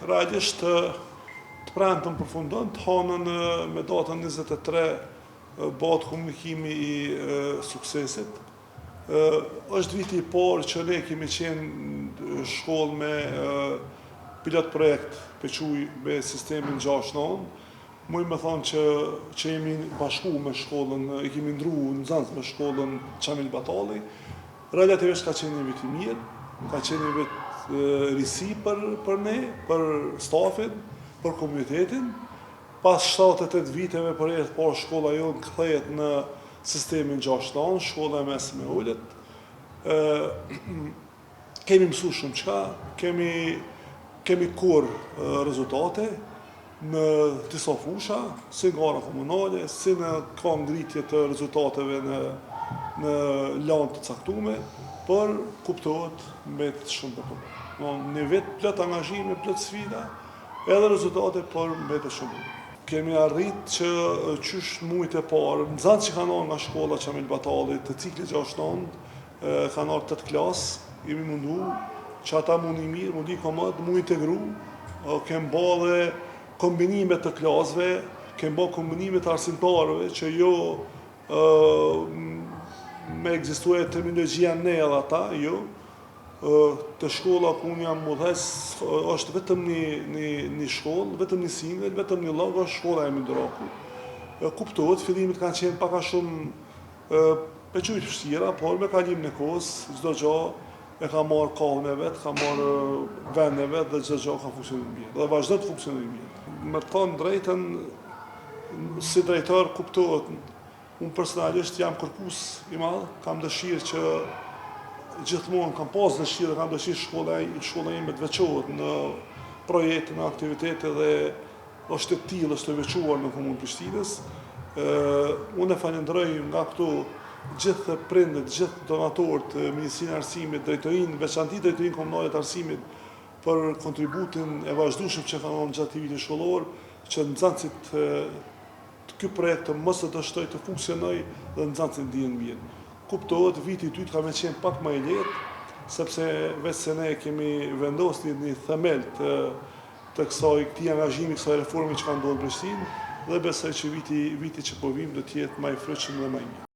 realisht të premtën përfundon, të hanën me datën 23 bëhet komunikimi i suksesit. Është viti i parë që ne kemi qenë shkollë me pilot projekt pequj me sistemin 6-9. Muj me thonë që jemi bashku me shkollën, i kemi ndru në Nxans me shkollën Qamil Batalli. Relativisht ka qenë një vit i mirë, ka qenë një vit risi për ne, për stafin, për komunitetin. Pas 78 viteve për e të parë shkolla jonë kthehet në sistemin 6-9, shkolla e mesme ullet. Kemi mësu shumë qka, kemi kur rezultate në disa fusha, si gara komunale, si në ka ngritje të rezultateve në lanë të caktume, për kuptohet mbet shumë të përë. Një vit plët angazhime, plët sfida, edhe rezultate për mbet shumë. Kemi arrit që qysh mujt e parë, në Nxans që kanë nga shkolla Qamil Batalli të cikli 6-9, kanë arë 8 klasë, jemi mundu që ata mundi mirë, mundi komod, mu integru, kemë ba dhe kombinimet të klasëve, kemë ba kombinimet të arsimtarëve, që jo me egzistuar terminologjia ne edhe ata, jo. Të shkolla ku unë jam mudhes, është vetëm një shkollë, vetëm një single, vetëm një logo, shkolla e Minduraku. Kuptohet, fillimit kanë qenë paka shumë pequjt vështira, por me kalim në kohës, çdo gjë e ka marrë kohën e vetë, ka marrë vend e vetë dhe çdo gjë ka funksionuar mirë. Dhe vazhdo të funksionojë mirë. Me të thonë drejtën, si drejtor kuptohet, unë personalisht jam kërkus i madh, kam dëshirë që gjithmonë kam pas dëshirë, kam dëshirë shkolla ime të veçohet në projekte, në aktivitete dhe është e tillë, është e veçuar në komunë Prishtinës. Unë e falenderoj nga këtu gjithë prindët, gjithë donatorët, Ministrinë e Arsimit, drejtorinë, veçanti drejtorinë komunale të arsimit për kontributin e vazhdueshëm që kanë dhënë gjatë vitit shkollor, që Nxansit ky projekt të mos të dështoj të funksionojë dhe Nxansit ndihen mirë. Kuptohet, viti i dytë ka me qenë pak më i lehtë, sepse vetë se ne kemi vendosur një themel të këtij angazhimi, kësaj reformi që ka ndodhur në Prishtinë, dhe besoj që viti që po vim do të jetë më i frytshëm dhe më i mirë.